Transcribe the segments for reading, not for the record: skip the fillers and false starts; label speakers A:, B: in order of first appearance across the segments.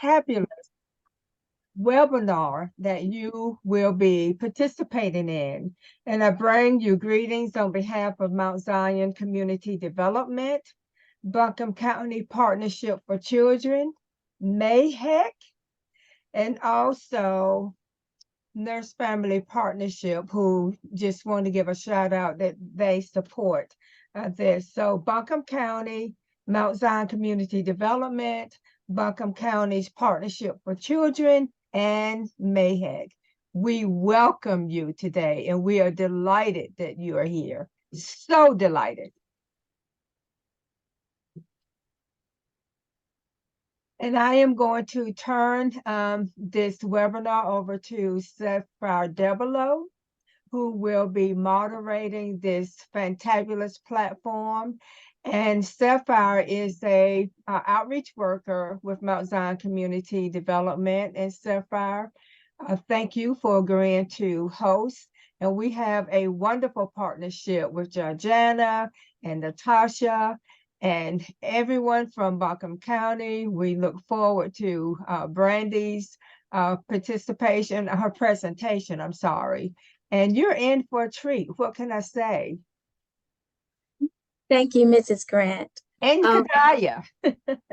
A: fantabulous webinar that you will be participating in. And I bring you greetings on behalf of Mount Zion Community Development, Buncombe County Partnership for Children, MAHEC, and also Nurse Family Partnership, who just want to give a shout out that they support this. So Buncombe County, Mount Zion Community Development, Buncombe County's Partnership for Children, and MAHEC. We welcome you today, and we are delighted that you are here. So delighted. And I am going to turn this webinar over to Sapphire Debelow, who will be moderating this fantabulous platform. And Sapphire is a outreach worker with Mount Zion Community Development. And Sapphire, thank you for agreeing to host. And we have a wonderful partnership with Georgiana and Natasha and everyone from Buncombe County. We look forward to Brandy's presentation, I'm sorry. And you're in for a treat. What can I say?
B: Thank you, Mrs. Grant.
A: And Kadaya.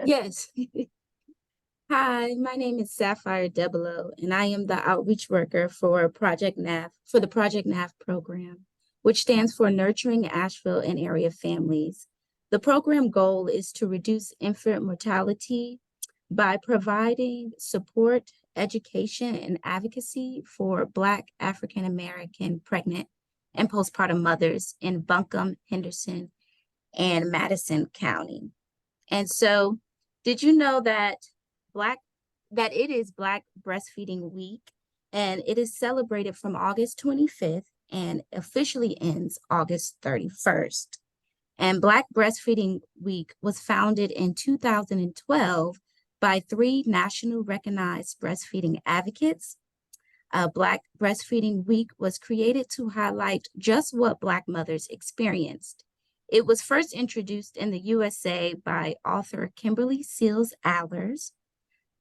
B: Yes. Hi, my name is Sapphire Debelow, and I am the outreach worker for Project NAF, for the Project NAF program, which stands for Nurturing Asheville and Area Families. The program goal is to reduce infant mortality by providing support, education, and advocacy for Black African American pregnant and postpartum mothers in Buncombe, Henderson, and Madison County. And so, did you know that it is Black Breastfeeding Week, and it is celebrated from August 25th and officially ends August 31st. And Black Breastfeeding Week was founded in 2012 by 3 national recognized breastfeeding advocates. Black Breastfeeding Week was created to highlight just what Black mothers experienced. It was first introduced in the USA by author Kimberly Seals Allers,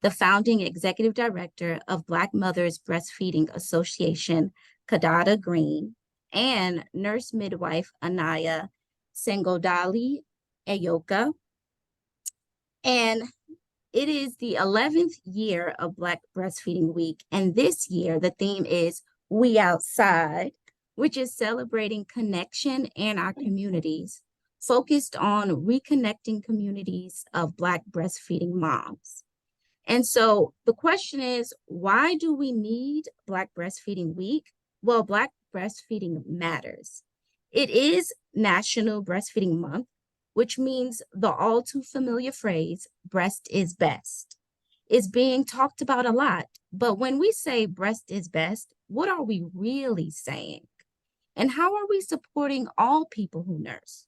B: the founding executive director of Black Mothers Breastfeeding Association, Kadada Green, and nurse midwife Anaya Sengodali Ayoka. And it is the 11th year of Black Breastfeeding Week. And this year, the theme is We Outside, which is celebrating connection in our communities, focused on reconnecting communities of Black breastfeeding moms. And so the question is, why do we need Black Breastfeeding Week? Well, Black breastfeeding matters. It is National Breastfeeding Month, which means the all too familiar phrase, breast is best, is being talked about a lot. But when we say breast is best, what are we really saying? And how are we supporting all people who nurse?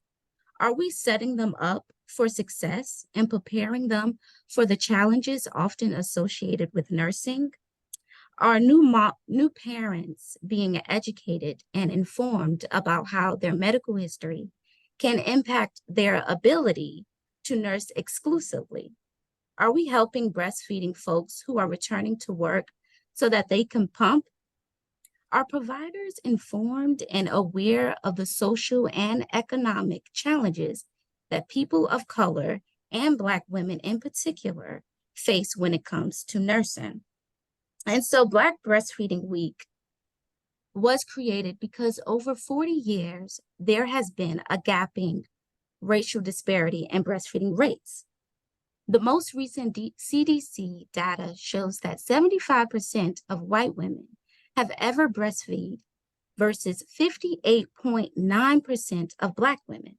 B: Are we setting them up for success and preparing them for the challenges often associated with nursing? Are new parents being educated and informed about how their medical history can impact their ability to nurse exclusively? Are we helping breastfeeding folks who are returning to work so that they can pump? Are providers informed and aware of the social and economic challenges that people of color and Black women in particular face when it comes to nursing? And so Black Breastfeeding Week was created because over 40 years, there has been a gaping racial disparity in breastfeeding rates. The most recent CDC data shows that 75% of white women have ever breastfeed versus 58.9% of Black women.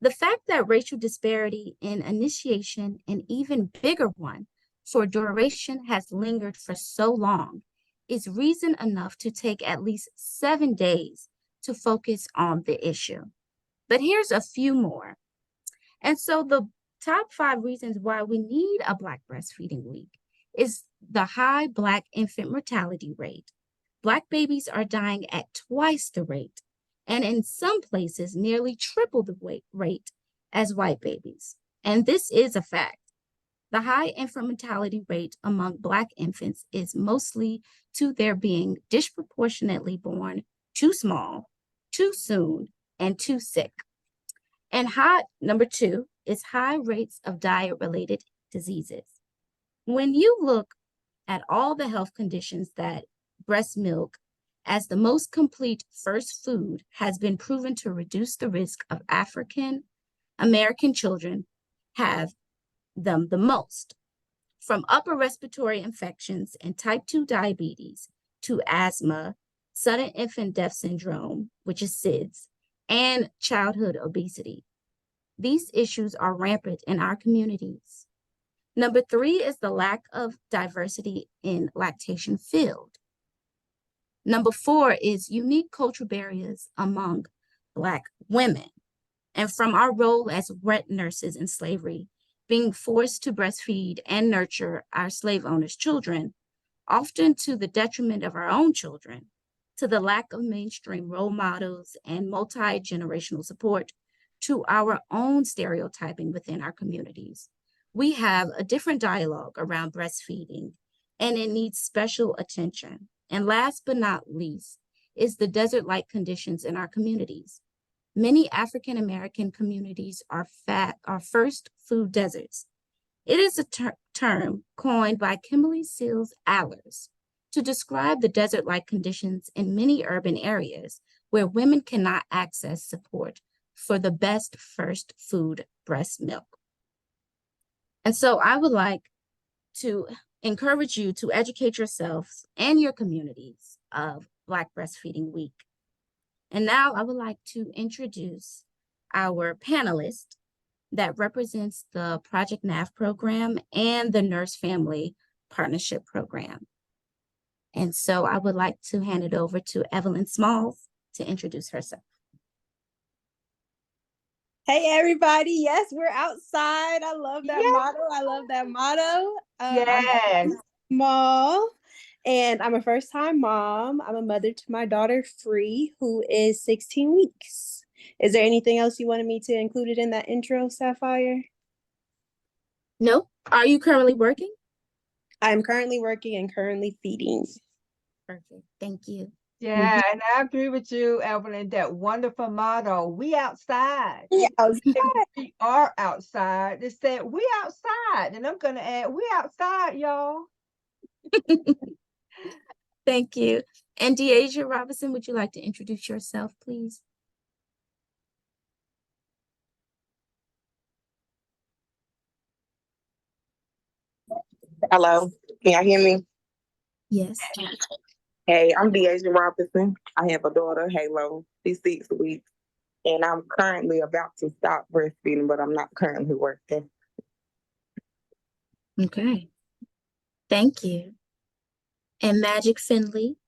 B: The fact that racial disparity in initiation, and even bigger one for duration, has lingered for so long is reason enough to take at least 7 days to focus on the issue. But here's a few more. And so the top 5 reasons why we need a Black Breastfeeding Week is the high Black infant mortality rate. Black babies are dying at twice the rate, and in some places nearly triple the rate as white babies. And this is a fact. The high infant mortality rate among Black infants is mostly to their being disproportionately born too small, too soon, and too sick. And number 2 is high rates of diet-related diseases. When you look at all the health conditions that breast milk, as the most complete first food, has been proven to reduce the risk of African American children have them the most, from upper respiratory infections and type 2 diabetes to asthma, sudden infant death syndrome, which is SIDS, and childhood obesity. These issues are rampant in our communities. Number 3 is the lack of diversity in lactation field. Number 4 is unique cultural barriers among Black women. And from our role as wet nurses in slavery, being forced to breastfeed and nurture our slave owners' children, often to the detriment of our own children, to the lack of mainstream role models and multi-generational support, to our own stereotyping within our communities. We have a different dialogue around breastfeeding, and it needs special attention. And last but not least is the desert-like conditions in our communities. Many African American communities are first food deserts. It is a term coined by Kimberly Seals Allers to describe the desert-like conditions in many urban areas where women cannot access support for the best first food, breast milk. And so I would like to encourage you to educate yourselves and your communities of Black Breastfeeding Week. And now I would like to introduce our panelist that represents the Project NAF program and the Nurse Family Partnership Program. And so I would like to hand it over to Evelyn Smalls to introduce herself.
C: Hey, everybody. Yes, we're outside. I love that motto. I love that motto.
A: Yes.
C: I'm Small, and I'm a first-time mom. I'm a mother to my daughter, Free, who is 16 weeks. Is there anything else you wanted me to include it in that intro, Sapphire?
B: No. Are you currently working?
C: I'm currently working and currently feeding.
B: Perfect. Thank you.
A: Yeah, and I agree with you, Evelyn, that wonderful motto, we outside.
C: Yeah,
A: We are outside. They said, we outside. And I'm going to add, we outside, y'all.
B: Thank you. And Deasia Robinson, would you like to introduce yourself, please?
D: Hello, can y'all hear me?
B: Yes.
D: Hey, I'm Deasia Robinson. I have a daughter, Halo. She's 6 weeks, and I'm currently about to stop breastfeeding, but I'm not currently working.
B: Okay. Thank you. And Magic Finley.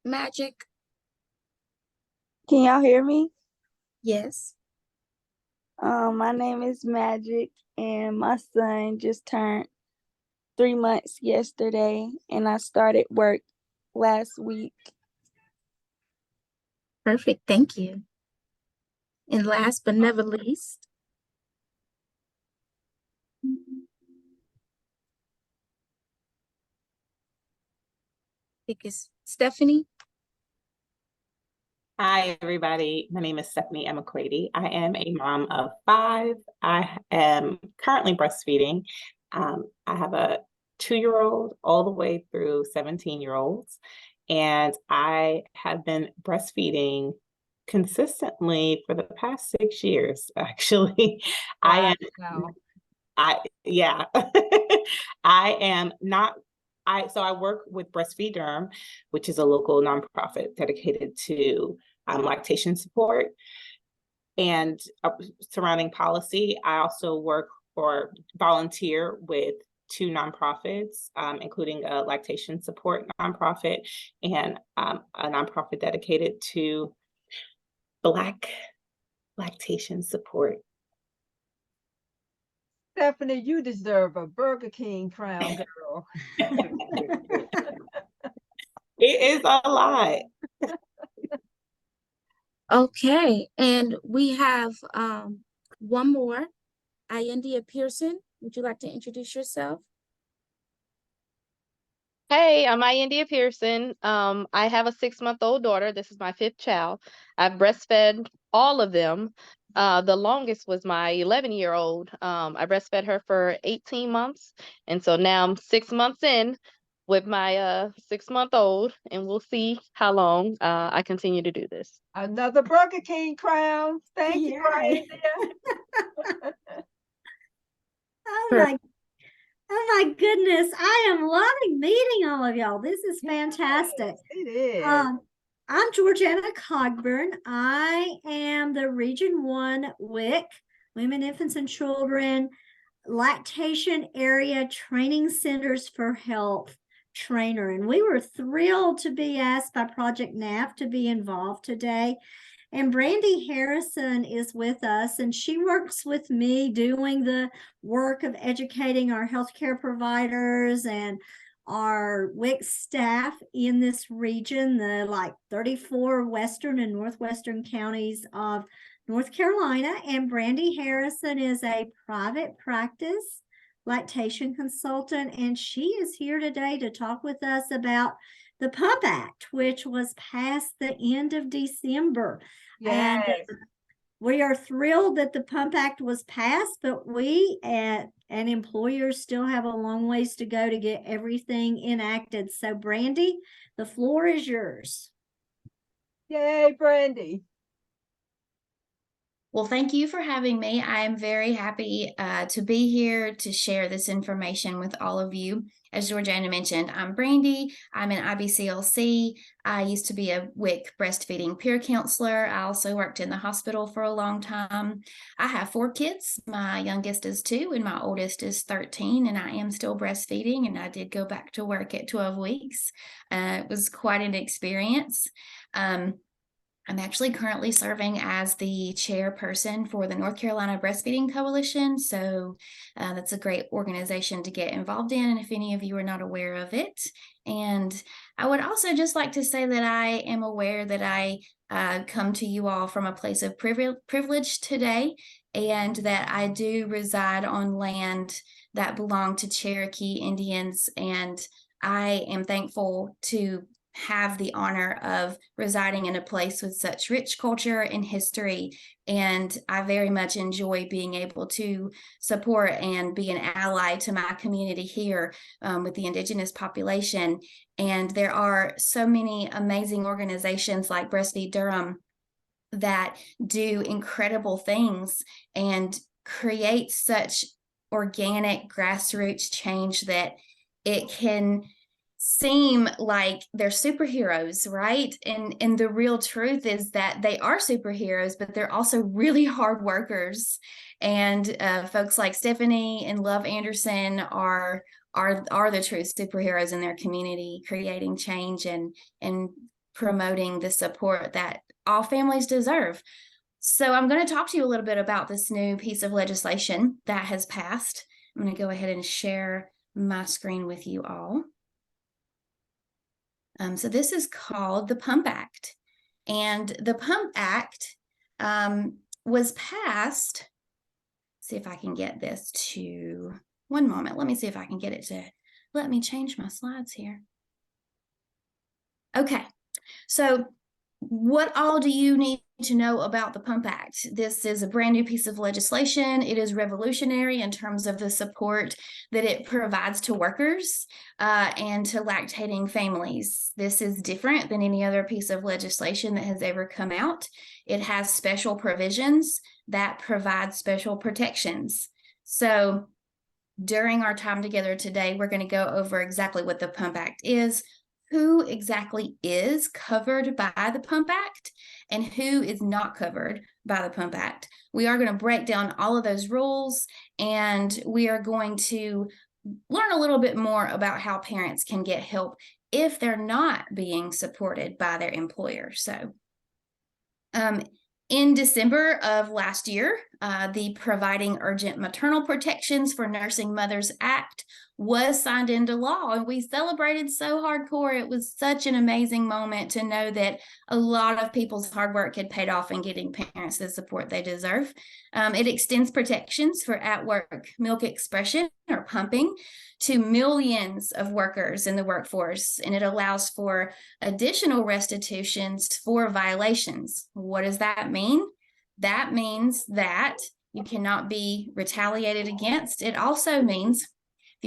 B: Magic.
E: Can y'all hear me?
B: Yes.
E: My name is Magic, and my son just turned 3 months yesterday, and I started work last week.
B: Perfect. Thank you. And last but never least, I think it's Stephanie.
F: Hi, everybody. My name is Stephanie Emma Quady. I am a mom of 5. I am currently breastfeeding. I have a 2-year-old all the way through 17-year-olds, and I have been breastfeeding consistently for the past 6 years, actually.
A: Wow.
F: I am not. So I work with Breastfeed Derm, which is a local nonprofit dedicated to lactation support and surrounding policy. I also work or volunteer with 2 nonprofits, including a lactation support nonprofit and a nonprofit dedicated to Black lactation support.
A: Stephanie, you deserve a Burger King crown, girl.
F: It is a lot.
B: Okay, and we have one more. India Pearson, would you like to introduce yourself?
G: Hey, I'm India Pearson. I have a 6-month-old daughter. This is my 5th child. I've breastfed all of them. The longest was my 11-year-old. I breastfed her for 18 months. And so now I'm 6 months in with my 6-month-old, and we'll see how long I continue to do this.
A: Another Burger King crown. Thank you,
H: Yay.
A: India.
H: Oh my, oh my goodness. I am loving meeting all of y'all. This is fantastic.
A: Yes, it is.
H: I'm Georgiana Cogburn. I am the Region 1 WIC, Women, Infants, and Children Lactation Area Training Centers for Health trainer. And we were thrilled to be asked by Project NAF to be involved today. And Brandy Harrison is with us, and she works with me doing the work of educating our healthcare providers and our WIC staff in this region, the like 34 western and northwestern counties of North Carolina. And Brandy Harrison is a private practice lactation consultant, and she is here today to talk with us about the PUMP Act, which was passed the end of December.
A: Yes.
H: And we are thrilled that the PUMP Act was passed, but we and employers still have a long ways to go to get everything enacted. So Brandy, the floor is yours.
A: Yay, Brandy.
I: Well, thank you for having me. I am very happy to be here to share this information with all of you. As Georgiana mentioned, I'm Brandy. I'm an IBCLC. I used to be a WIC breastfeeding peer counselor. I also worked in the hospital for a long time. I have 4 kids. My youngest is 2 and my oldest is 13, and I am still breastfeeding, and I did go back to work at 12 weeks. It was quite an experience. I'm actually currently serving as the chairperson for the North Carolina Breastfeeding Coalition. So that's a great organization to get involved in, if any of you are not aware of it. And I would also just like to say that I am aware that I come to you all from a place of privilege today, and that I do reside on land that belong to Cherokee Indians. And I am thankful to have the honor of residing in a place with such rich culture and history. And I very much enjoy being able to support and be an ally to my community here with the Indigenous population. And there are so many amazing organizations like Breastfeed Durham that do incredible things and create such organic grassroots change that it can seem like they're superheroes, right? And the real truth is that they are superheroes, but they're also really hard workers. And folks like Stephanie and Love Anderson are the true superheroes in their community, creating change and promoting the support that all families deserve. So I'm going to talk to you a little bit about this new piece of legislation that has passed. I'm going to go ahead and share my screen with you all. So this is called the PUMP Act. And the PUMP Act was passed. See if I can get this to, one moment. Let me see if I can get it to let me change my slides here. Okay, so what all do you need to know about the PUMP Act? This is a brand new piece of legislation. It is revolutionary in terms of the support that it provides to workers and to lactating families. This is different than any other piece of legislation that has ever come out. It has special provisions that provide special protections. So during our time together today, we're going to go over exactly what the PUMP Act is, who exactly is covered by the PUMP Act, and who is not covered by the PUMP Act. We are going to break down all of those rules, and we are going to learn a little bit more about how parents can get help if they're not being supported by their employer. So in December of last year, The Providing Urgent Maternal Protections for Nursing Mothers Act was signed into law, and we celebrated so hardcore. It was such an amazing moment to know that a lot of people's hard work had paid off in getting parents the support they deserve. It extends protections for at-work milk expression or pumping to millions of workers in the workforce, and it allows for additional restitutions for violations. What does that mean? That means that you cannot be retaliated against. It also means, if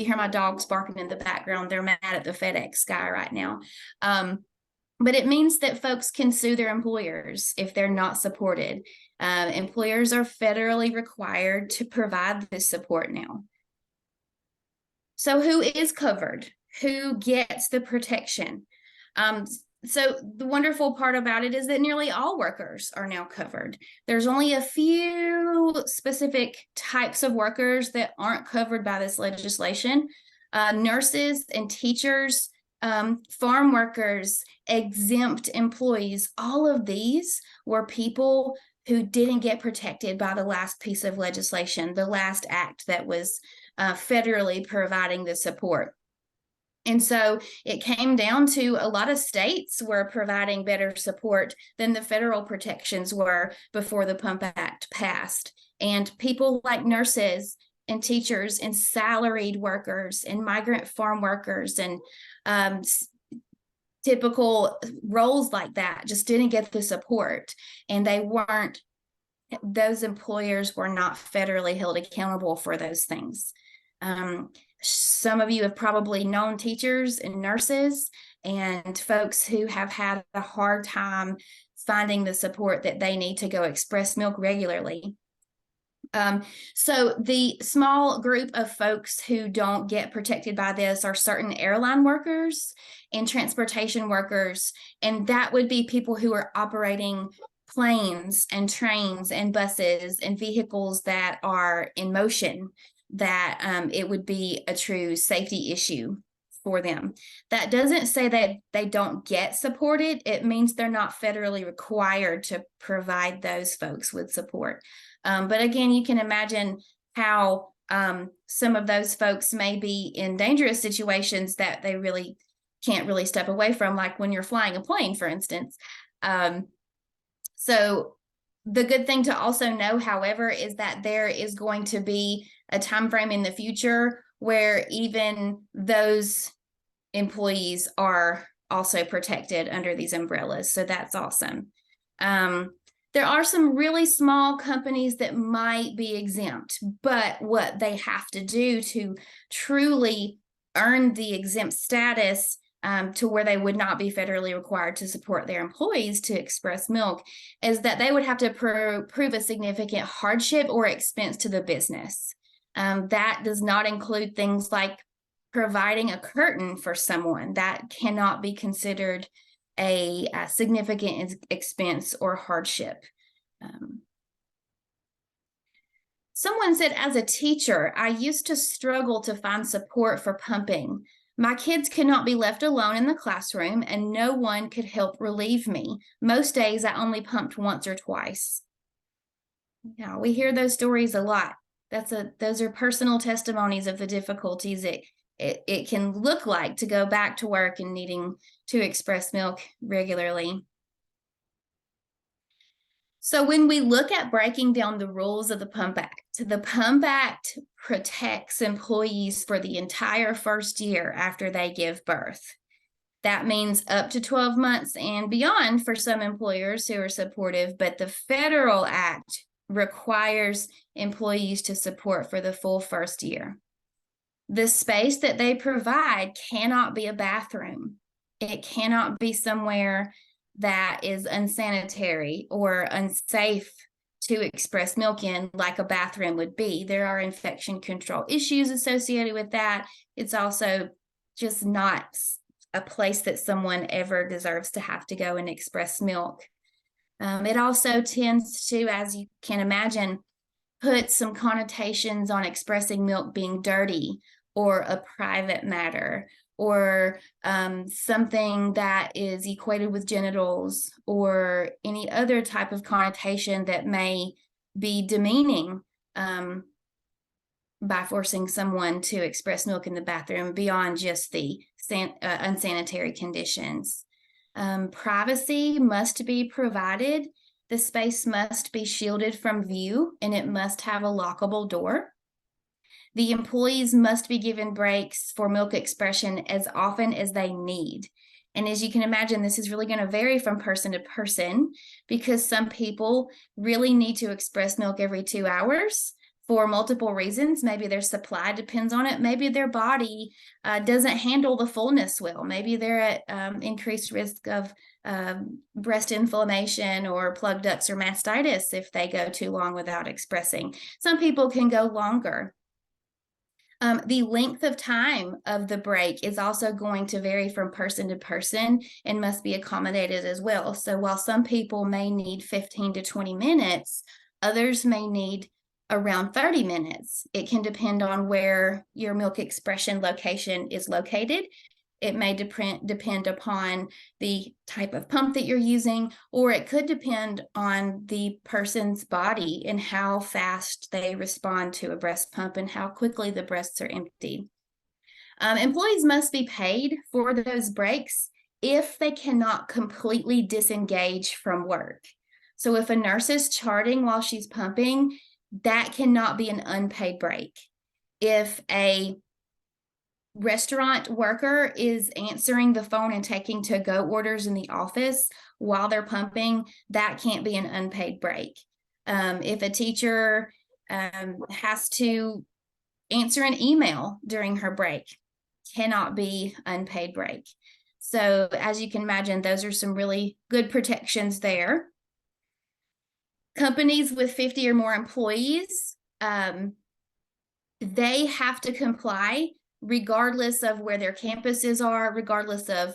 I: you hear my dogs barking in the background, they're mad at the FedEx guy right now. But it means that folks can sue their employers if they're not supported. Employers are federally required to provide this support now. So who is covered? Who gets the protection? So the wonderful part about it is that nearly all workers are now covered. There's only a few specific types of workers that aren't covered by this legislation. Nurses and teachers, farm workers, exempt employees, all of these were people who didn't get protected by the last piece of legislation, the last act that was federally providing the support. And so it came down to a lot of states were providing better support than the federal protections were before the PUMP Act passed. And people like nurses and teachers and salaried workers and migrant farm workers and typical roles like that just didn't get the support. And those employers were not federally held accountable for those things. Some of you have probably known teachers and nurses and folks who have had a hard time finding the support that they need to go express milk regularly. So the small group of folks who don't get protected by this are certain airline workers and transportation workers, and that would be people who are operating planes and trains and buses and vehicles that are in motion, that it would be a true safety issue for them. That doesn't say that they don't get supported. It means they're not federally required to provide those folks with support. But again, you can imagine how some of those folks may be in dangerous situations that they really can't really step away from, like when you're flying a plane, for instance. So the good thing to also know, however, is that there is going to be a time frame in the future where even those employees are also protected under these umbrellas. So that's awesome. There are some really small companies that might be exempt, but what they have to do to truly earn the exempt status to where they would not be federally required to support their employees to express milk is that they would have to prove a significant hardship or expense to the business. That does not include things like providing a curtain for someone. That cannot be considered a significant expense or hardship. Someone said, as a teacher, I used to struggle to find support for pumping. My kids could not be left alone in the classroom, and no one could help relieve me. Most days I only pumped once or twice. Yeah, we hear those stories a lot. Those are personal testimonies of the difficulties it can look like to go back to work and needing to express milk regularly. So when we look at breaking down the rules of the PUMP Act protects employees for the entire first year after they give birth. That means up to 12 months and beyond for some employers who are supportive, but the federal act requires employees to support for the full first year. The space that they provide cannot be a bathroom. It cannot be somewhere that is unsanitary or unsafe to express milk in, like a bathroom would be. There are infection control issues associated with that. It's also just not a place that someone ever deserves to have to go and express milk. It also tends to, as you can imagine, put some connotations on expressing milk being dirty or a private matter, or something that is equated with genitals, or any other type of connotation that may be demeaning by forcing someone to express milk in the bathroom beyond just the unsanitary conditions. Privacy must be provided. The space must be shielded from view, and it must have a lockable door. The employees must be given breaks for milk expression as often as they need. And as you can imagine, this is really going to vary from person to person, because some people really need to express milk every 2 hours for multiple reasons. Maybe their supply depends on it. Maybe their body doesn't handle the fullness well. Maybe they're at increased risk of breast inflammation or plugged ducts or mastitis if they go too long without expressing. Some people can go longer. The length of time of the break is also going to vary from person to person and must be accommodated as well. So while some people may need 15 to 20 minutes, others may need around 30 minutes. It can depend on where your milk expression location is located. It may depend upon the type of pump that you're using, or it could depend on the person's body and how fast they respond to a breast pump and how quickly the breasts are emptied. Employees must be paid for those breaks if they cannot completely disengage from work. So if a nurse is charting while she's pumping, that cannot be an unpaid break. If a restaurant worker is answering the phone and taking to-go orders in the office while they're pumping, that can't be an unpaid break. If a teacher has to answer an email during her break, cannot be unpaid break. So as you can imagine, those are some really good protections there. Companies with 50 or more employees, they have to comply regardless of where their campuses are, regardless of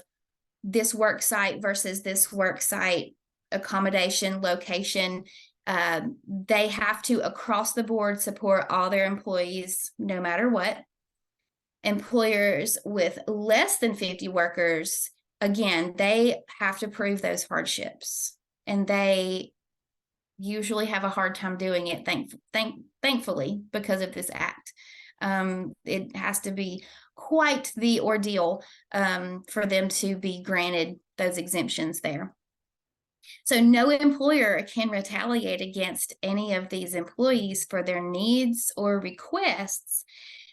I: this work site versus this work site accommodation location. They have to, across the board, support all their employees no matter what. Employers with less than 50 workers, again, they have to prove those hardships, and they usually have a hard time doing it, thankfully, because of this act. It has to be quite the ordeal for them to be granted those exemptions there. So no employer can retaliate against any of these employees for their needs or requests.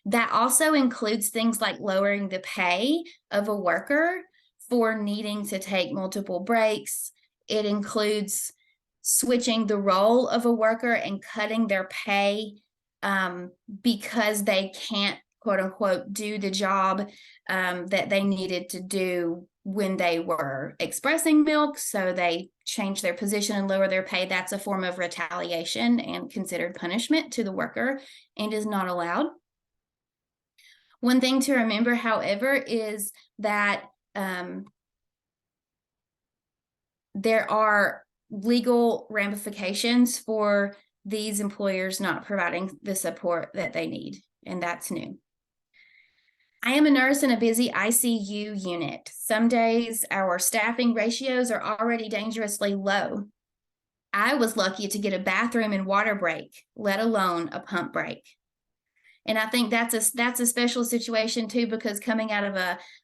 I: That also includes things like lowering the pay of a worker for needing to take multiple breaks. It includes switching the role of a worker and cutting their pay because they can't, quote unquote, do the job that they needed to do when they were expressing milk. So they change their position and lower their pay. That's a form of retaliation and considered punishment to the worker and is not allowed. One thing to remember, however, is that there are legal ramifications for these employers not providing the support that they need, and that's new. I am a nurse in a busy ICU unit. Some days our staffing ratios are already dangerously low. I was lucky to get a bathroom and water break, let alone a pump break. And I think that's a special situation too, because coming out of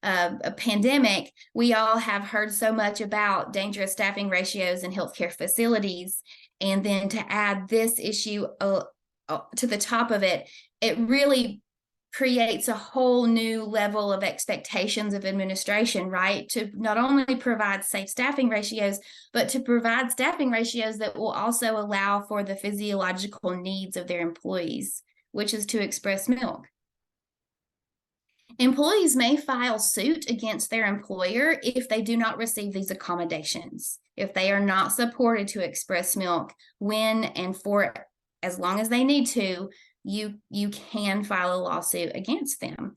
I: a pandemic, we all have heard so much about dangerous staffing ratios in healthcare facilities. And then to add this issue to the top of it, it really creates a whole new level of expectations of administration, right? To not only provide safe staffing ratios, but to provide staffing ratios that will also allow for the physiological needs of their employees, which is to express milk. Employees may file suit against their employer if they do not receive these accommodations, if they are not supported to express milk when and for as long as they need to. You can file a lawsuit against them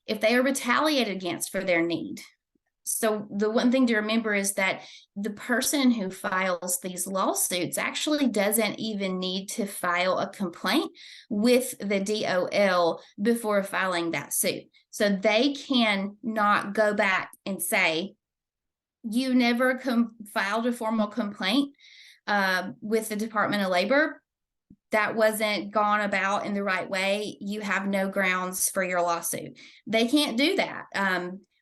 I: if they are retaliated against for their need. So the one thing to remember is that the person who files these lawsuits actually doesn't even need to file a complaint with the DOL before filing that suit. So they can not go back and say, you never filed a formal complaint. with the Department of Labor, that wasn't gone about in the right way, you have no grounds for your lawsuit. They can't do that.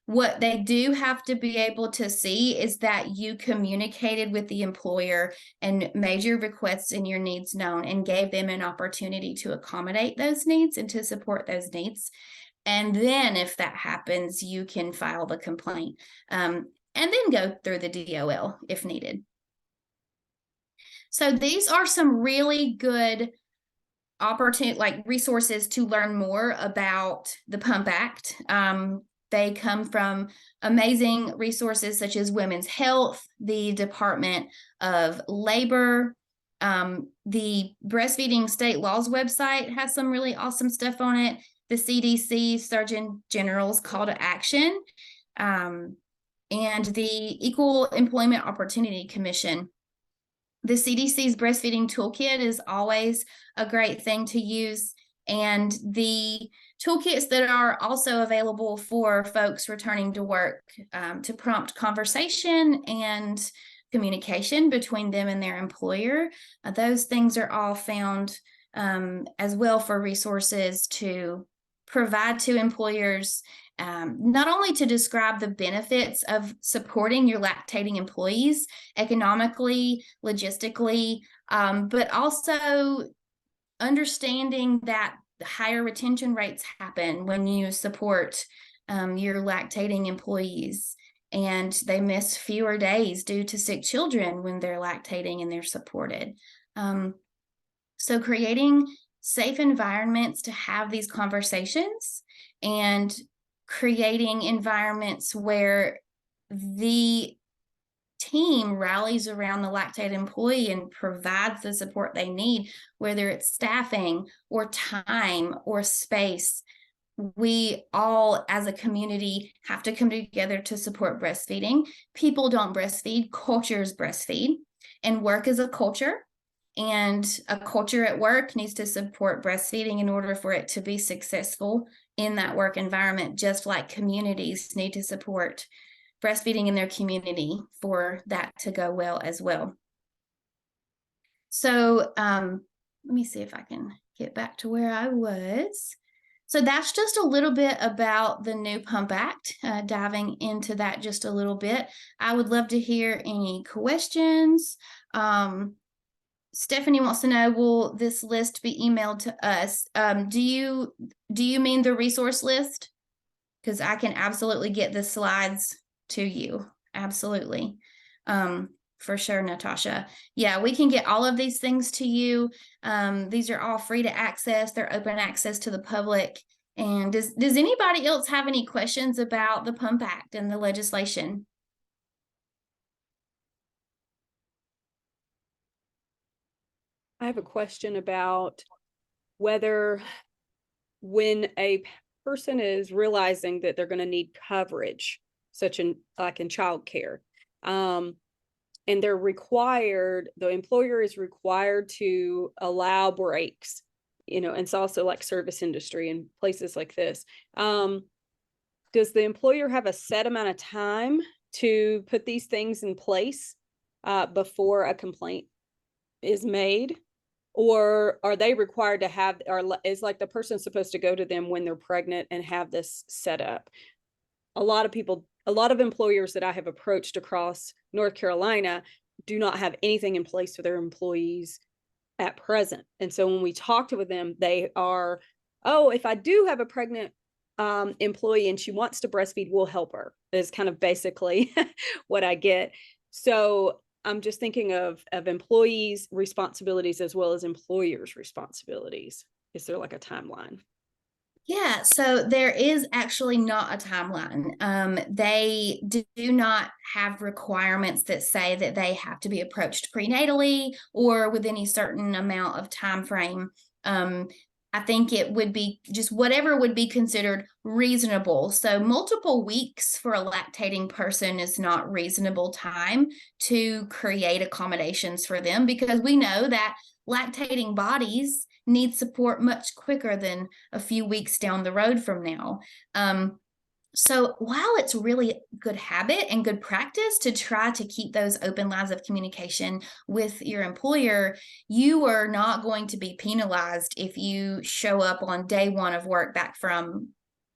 I: What they do have to be able to see is that you communicated with the employer and made your requests and your needs known and gave them an opportunity to accommodate those needs and to support those needs. And then if that happens, you can file the complaint and then go through the DOL if needed. So these are some really good opportunity, like resources to learn more about the PUMP Act. They come from amazing resources such as Women's Health, the Department of Labor, the Breastfeeding State Laws website has some really awesome stuff on it. The CDC, Surgeon General's Call to Action, and the Equal Employment Opportunity Commission. The CDC's breastfeeding toolkit is always a great thing to use. And the toolkits that are also available for folks returning to work to prompt conversation and communication between them and their employer. Those things are all found as well for resources to provide to employers, not only to describe the benefits of supporting your lactating employees economically, logistically, but also understanding that higher retention rates happen when you support your lactating employees, and they miss fewer days due to sick children when they're lactating and they're supported. So creating safe environments to have these conversations and creating environments where the team rallies around the lactated employee and provides the support they need, whether it's staffing or time or space. We all as a community have to come together to support breastfeeding. People don't breastfeed, cultures breastfeed, and work is a culture. And a culture at work needs to support breastfeeding in order for it to be successful in that work environment, just like communities need to support breastfeeding in their community for that to go well as well. So let me see if I can get back to where I was. So that's just a little bit about the new PUMP Act, diving into that just a little bit. I would love to hear any questions. Stephanie wants to know, will this list be emailed to us? Do you mean the resource list? Because I can absolutely get the slides to you. Absolutely. For sure, Natasha. Yeah, we can get all of these things to you. These are all free to access. They're open access to the public. And does anybody else have any questions about the PUMP Act and the legislation?
J: I have a question about whether when a person is realizing that they're going to need coverage, such like in childcare, and they're required, the employer is required to allow breaks, and it's also like service industry and places like this. Does the employer have a set amount of time to put these things in place before a complaint is made? Or are they required to have, or is like the person supposed to go to them when they're pregnant and have this set up? A lot of employers that I have approached across North Carolina do not have anything in place for their employees at present. And so when we talked with them, they are, oh, if I do have a pregnant employee and she wants to breastfeed, we'll help her, is kind of basically what I get. So I'm just thinking of employees' responsibilities as well as employers' responsibilities. Is there like a timeline?
I: Yeah, so there is actually not a timeline. They do not have requirements that say that they have to be approached prenatally or with any certain amount of time frame. I think it would be just whatever would be considered reasonable. So multiple weeks for a lactating person is not reasonable time to create accommodations for them, because we know that lactating bodies need support much quicker than a few weeks down the road from now. So while it's really good habit and good practice to try to keep those open lines of communication with your employer, you are not going to be penalized if you show up on day one of work back from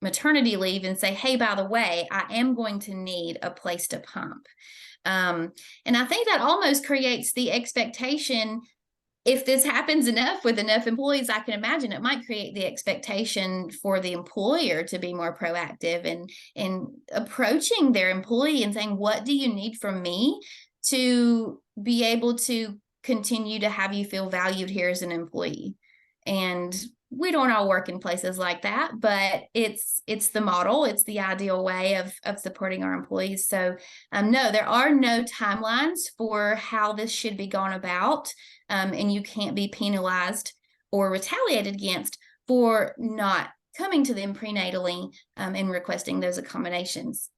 I: maternity leave and say, hey, by the way, I am going to need a place to pump. And I think that almost creates the expectation, if this happens enough with enough employees, I can imagine it might create the expectation for the employer to be more proactive and approaching their employee and saying, what do you need from me to be able to continue to have you feel valued here as an employee? And we don't all work in places like that, but it's the model, it's the ideal way of supporting our employees. So no, there are no timelines for how this should be gone about. And you can't be penalized or retaliated against for not coming to them prenatally and requesting those accommodations.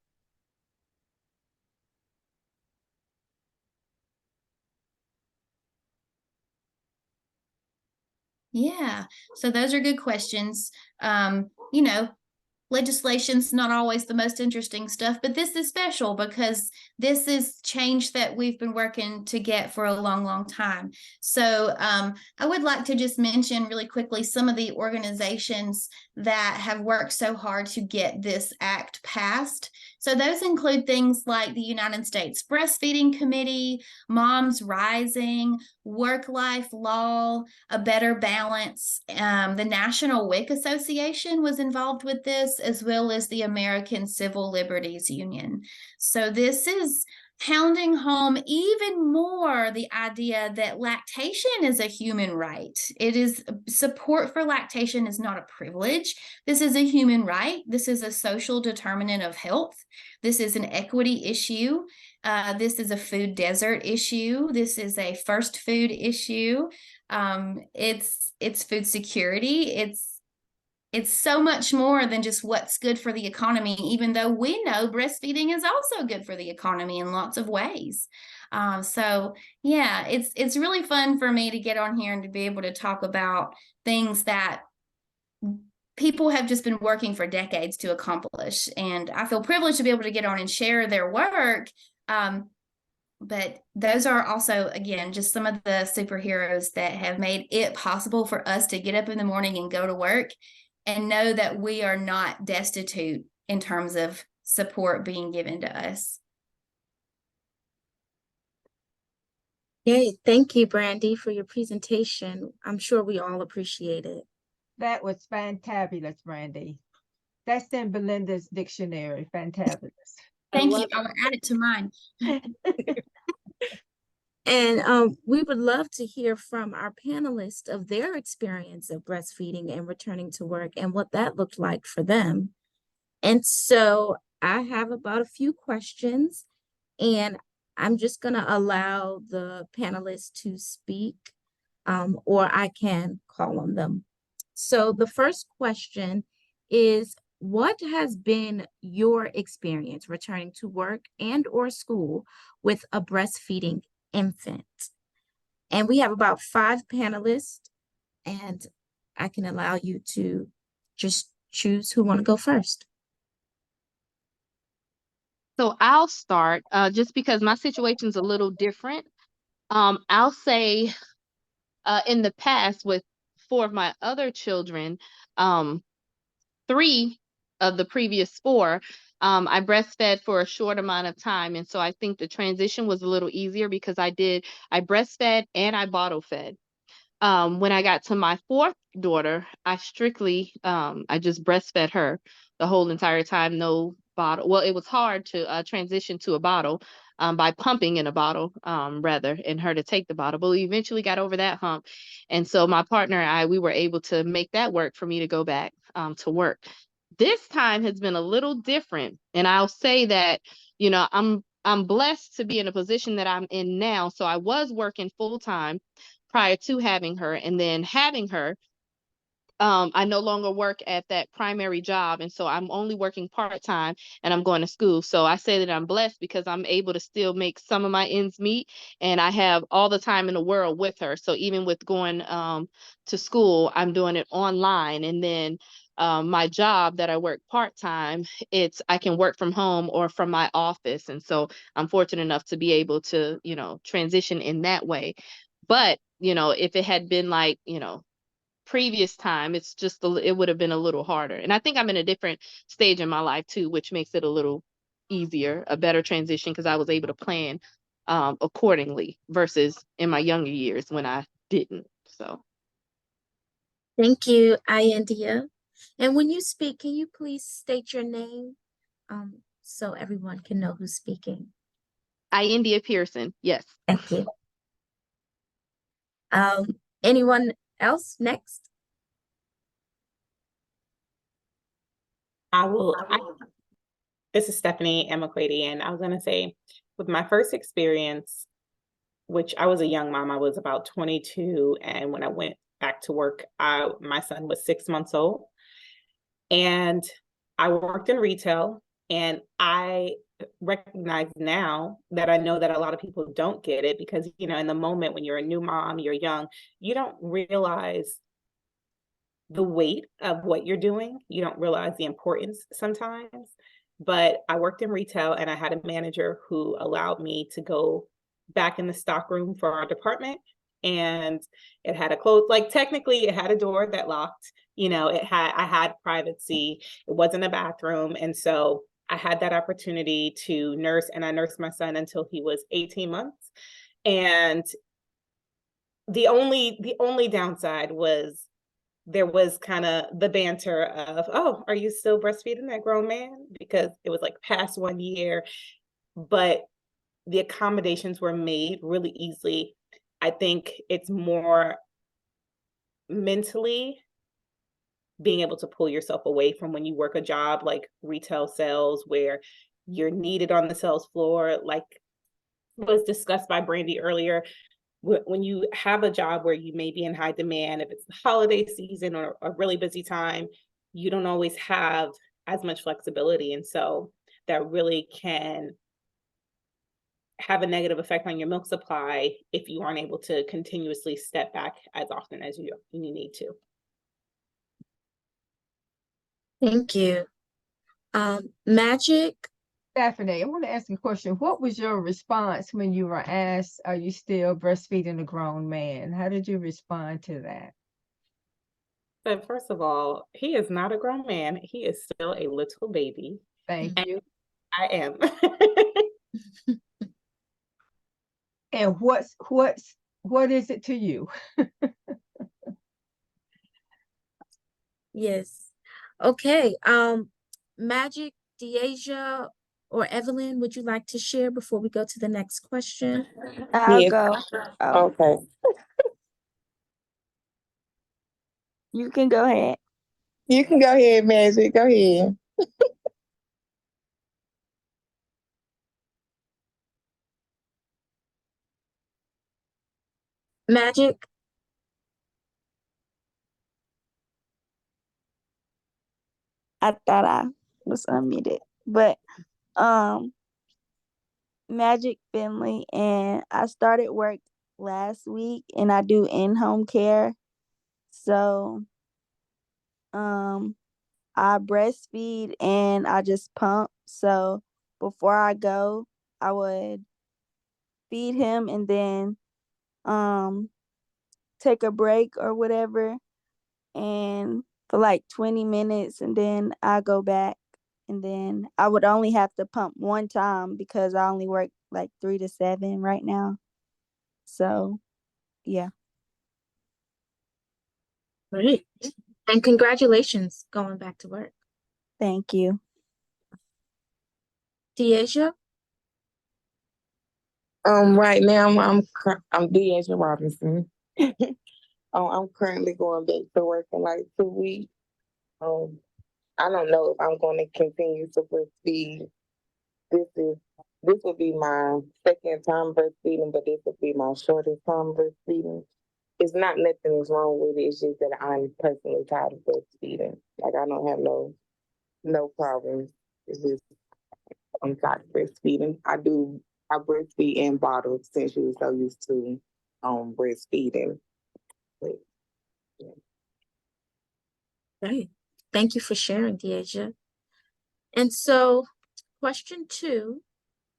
I: Yeah, so those are good questions. You know, legislation's not always the most interesting stuff, but this is special because this is change that we've been working to get for a long, long time. So I would like to just mention really quickly some of the organizations that have worked so hard to get this act passed. So those include things like the United States Breastfeeding Committee, Moms Rising, Work-Life Law, A Better Balance. The National WIC Association was involved with this, as well as the American Civil Liberties Union. So this is pounding home even more the idea that lactation is a human right. It is, support for lactation is not a privilege. This is a human right. This is a social determinant of health. This is an equity issue. This is a food desert issue. This is a first food issue. It's food security. It's so much more than just what's good for the economy, even though we know breastfeeding is also good for the economy in lots of ways. So yeah, it's really fun for me to get on here and to be able to talk about things that people have just been working for decades to accomplish. And I feel privileged to be able to get on and share their work. But those are also, again, just some of the superheroes that have made it possible for us to get up in the morning and go to work and know that we are not destitute in terms of support being given to us.
B: Yay, thank you, Brandy, for your presentation. I'm sure we all appreciate it.
A: That was fantabulous, Brandy. That's in Belinda's dictionary, fantabulous.
I: Thank you. I will add it to mine.
B: And we would love to hear from our panelists of their experience of breastfeeding and returning to work and what that looked like for them. And so I have about a few questions, and I'm just going to allow the panelists to speak, or I can call on them. So the first question is, what has been your experience returning to work and or school with a breastfeeding infant? And we have about 5 panelists, and I can allow you to just choose who want to go first.
G: So I'll start just because my situation's a little different. I'll say in the past with 4 of my other children, 3 of the previous 4, I breastfed for a short amount of time. And so I think the transition was a little easier because I breastfed and I bottle fed. When I got to my 4th daughter, I strictly, I just breastfed her the whole entire time, no bottle. Well, it was hard to transition to a bottle by pumping in a bottle, rather, and her to take the bottle. But we eventually got over that hump. And so my partner and I, we were able to make that work for me to go back to work. This time has been a little different. And I'll say that, you know, I'm blessed to be in a position that I'm in now. So I was working full time prior to having her, and then having her, I no longer work at that primary job. And so I'm only working part-time and I'm going to school. So I say that I'm blessed because I'm able to still make some of my ends meet, and I have all the time in the world with her. So even with going to school, I'm doing it online. And then my job that I work part-time, I can work from home or from my office. And so I'm fortunate enough to be able to, transition in that way. But, if it had been like, previous time, it would have been a little harder. And I think I'm in a different stage in my life too, which makes it a little easier, a better transition, because I was able to plan accordingly versus in my younger years when I didn't. So.
B: Thank you, India. And when you speak, can you please state your name so everyone can know who's speaking?
G: India Pearson, yes.
B: Thank you. Anyone else next?
F: This is Stephanie McQuady, and I was going to say, with my first experience, which I was a young mom, I was about 22, and when I went back to work, my son was 6 months old, and I worked in retail, and I recognize now that I know that a lot of people don't get it because, in the moment when you're a new mom, you're young, you don't realize the weight of what you're doing. You don't realize the importance sometimes. But I worked in retail, and I had a manager who allowed me to go back in the stockroom for our department. And it had technically it had a door that locked, I had privacy. It wasn't a bathroom. And so I had that opportunity to nurse, and I nursed my son until he was 18 months. And the only downside was there was kind of the banter of, oh, are you still breastfeeding that grown man? Because it was like past 1 year, but the accommodations were made really easily. I think it's more mentally being able to pull yourself away from when you work a job like retail sales where you're needed on the sales floor, like was discussed by Brandy earlier. When you have a job where you may be in high demand, if it's the holiday season or a really busy time, you don't always have as much flexibility. And so that really can have a negative effect on your milk supply if you aren't able to continuously step back as often as you need to.
B: Thank you. Magic?
A: Stephanie, I want to ask you a question. What was your response when you were asked, are you still breastfeeding a grown man? How did you respond to that?
F: So first of all, he is not a grown man. He is still a little baby.
A: Thank you.
F: I am.
A: And what is it to you?
B: Yes. Okay. Magic, Deasia, or Evelyn, would you like to share before we go to the next question?
E: I'll
D: Yes.
E: go. Oh,
D: Okay.
E: you can go ahead.
D: You can go ahead, Magic. Go ahead.
B: Magic?
E: I thought I was unmuted, but Magic Finley, and I started work last week, and I do in-home care. So I breastfeed and I just pump. So before I go, I would feed him and then take a break or whatever, and for like 20 minutes, and then I go back, and then I would only have to pump one time because I only work like 3 to 7 right now. So yeah.
B: Great. And congratulations going back to work.
E: Thank you.
B: Deasia?
D: Right now I'm Deasia Robinson. I'm currently going back to work in like 2 weeks. I don't know if I'm going to continue to breastfeed. This will be my second time breastfeeding, but this will be my shortest time breastfeeding. It's not nothing is wrong with it. It's just that I'm personally tired of breastfeeding. Like I don't have no problems. It's just I'm tired of breastfeeding. I breastfeed in bottles since you was so used to breastfeeding. But, yeah.
B: Right. Thank you for sharing, Deasia. And so, question 2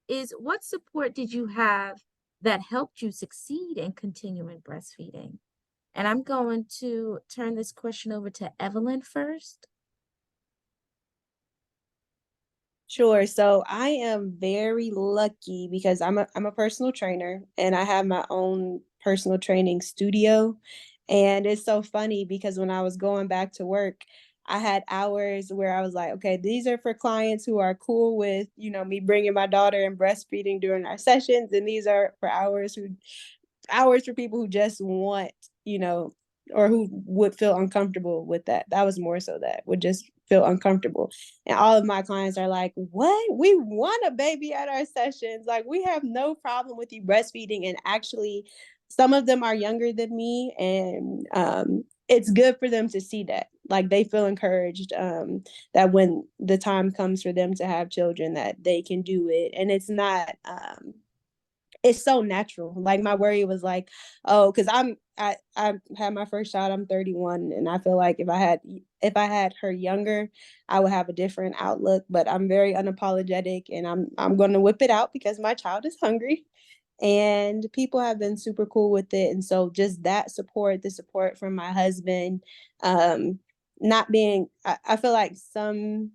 B: is, what support did you have that helped you succeed in continuing breastfeeding? And I'm going to turn this question over to Evelyn first.
C: Sure. So I am very lucky because I'm a personal trainer and I have my own personal training studio. And it's so funny because when I was going back to work, I had hours where I was like, okay, these are for clients who are cool with, me bringing my daughter and breastfeeding during our sessions. And these are for hours for people who just want, or who would feel uncomfortable with that. That was more so that would just feel uncomfortable. And all of my clients are like, what? We want a baby at our sessions. Like, we have no problem with you breastfeeding. And actually, some of them are younger than me. And it's good for them to see that. Like, they feel encouraged that when the time comes for them to have children, that they can do it. And it's not it's so natural. Like, my worry was like, oh, because I had my first child, I'm 31, and I feel like if I had her younger, I would have a different outlook. But I'm very unapologetic, and I'm gonna whip it out because my child is hungry. And people have been super cool with it. And so just that support, the support from my husband, not being I feel like some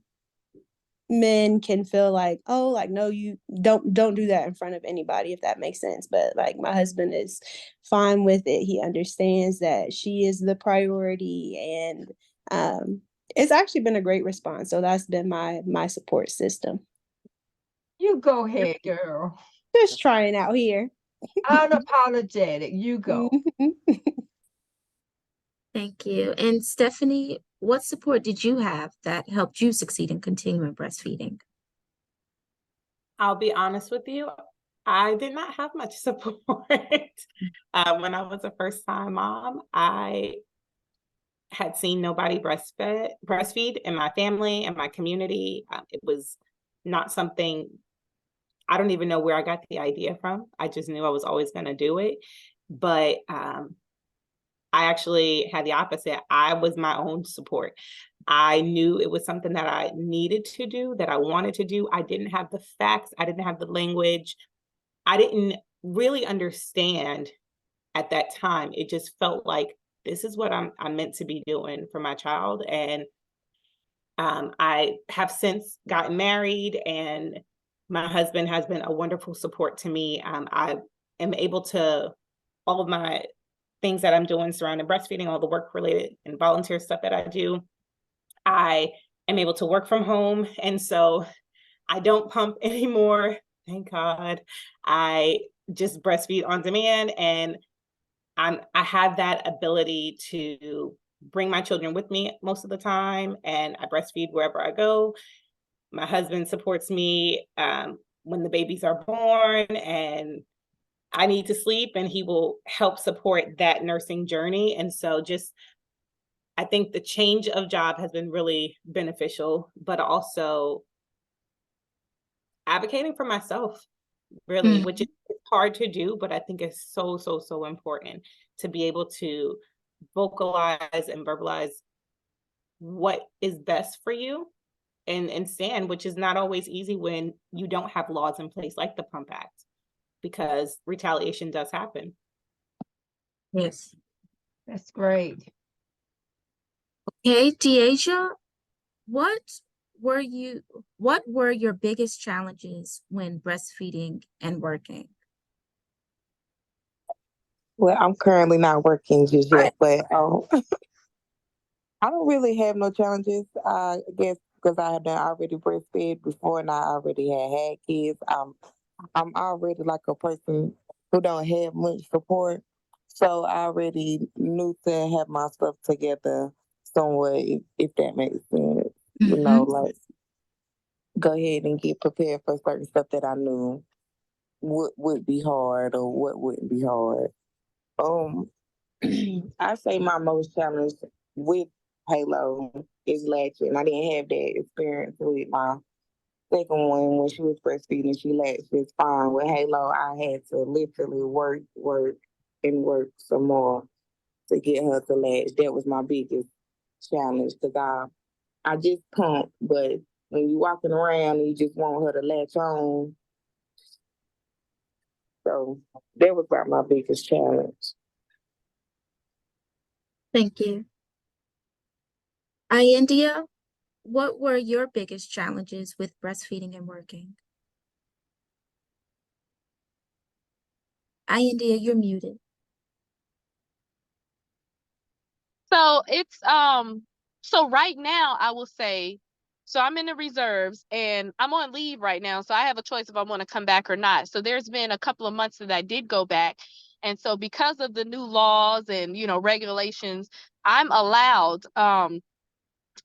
C: men can feel like, oh, like, no, you don't do that in front of anybody, if that makes sense. But like, my husband is fine with it. He understands that she is the priority, and it's actually been a great response. So that's been my support system.
A: You go ahead, girl.
C: Just trying out here.
A: Unapologetic. You go.
B: Thank you. And Stephanie, what support did you have that helped you succeed in continuing breastfeeding?
F: I'll be honest with you, I did not have much support. When I was a first-time mom, I had seen nobody breastfeed in my family and my community. It was not something, I don't even know where I got the idea from. I just knew I was always going to do it. But I actually had the opposite. I was my own support. I knew it was something that I needed to do, that I wanted to do. I didn't have the facts. I didn't have the language. I didn't really understand at that time. It just felt like this is what I'm meant to be doing for my child. And I have since gotten married, and my husband has been a wonderful support to me. I am able to, all of my things that I'm doing surrounding breastfeeding, all the work related and volunteer stuff that I do, I am able to work from home. And so I don't pump anymore. Thank God. I just breastfeed on demand, and I have that ability to bring my children with me most of the time, and I breastfeed wherever I go. My husband supports me when the babies are born and I need to sleep, and he will help support that nursing journey. And so just, I think the change of job has been really beneficial, but also advocating for myself, really, which is hard to do, but I think it's so, so, so important to be able to vocalize and verbalize what is best for you and stand, which is not always easy when you don't have laws in place like the Pump Act, because retaliation does happen.
B: Yes.
A: That's great.
B: Okay, Deasia, what were your biggest challenges when breastfeeding and working?
D: Well, I'm currently not working just yet, but I don't really have no challenges. I guess because I had done already breastfed before, and I already had kids. I'm already like a person who don't have much support, so I already knew to have my stuff together somewhat, if that makes sense. You know, like, go ahead and get prepared for certain stuff that I knew would be hard or what wouldn't be hard. I say my most challenge with Halo is latching. I didn't have that experience with my second one when she was breastfeeding. She latched just fine. With Halo, I had to literally work, and work some more to get her to latch. That was my biggest challenge because I just pump, but when you walking around and you just want her to latch on, so that was about my biggest challenge.
B: Thank you. India, what were your biggest challenges with breastfeeding and working? India, you're muted.
G: So it's so right now I will say, so I'm in the reserves and I'm on leave right now, so I have a choice if I want to come back or not. So there's been a couple of months that I did go back, and so because of the new laws and regulations, I'm allowed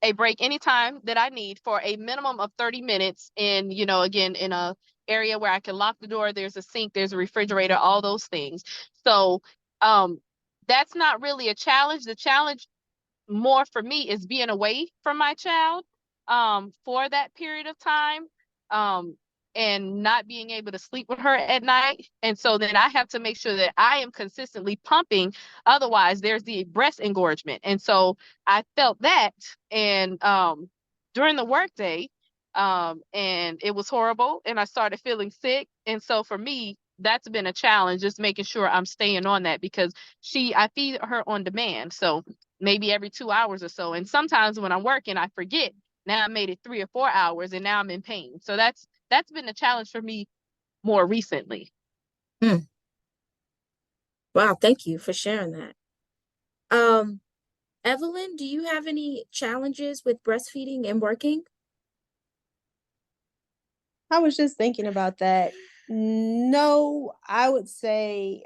G: a break anytime that I need for a minimum of 30 minutes in, again, in a area where I can lock the door, there's a sink, there's a refrigerator, all those things. So that's not really a challenge. The challenge more for me is being away from my child for that period of time and not being able to sleep with her at night. And so then I have to make sure that I am consistently pumping. Otherwise, there's the breast engorgement. And so I felt that and during the workday, and it was horrible. And I started feeling sick. And so for me, that's been a challenge, just making sure I'm staying on that because I feed her on demand. So maybe every 2 hours or so. And sometimes when I'm working, I forget. Now I made it 3 or 4 hours and now I'm in pain. So that's been a challenge for me more recently.
B: Wow, thank you for sharing that. Evelyn, do you have any challenges with breastfeeding and working?
C: I was just thinking about that. No, I would say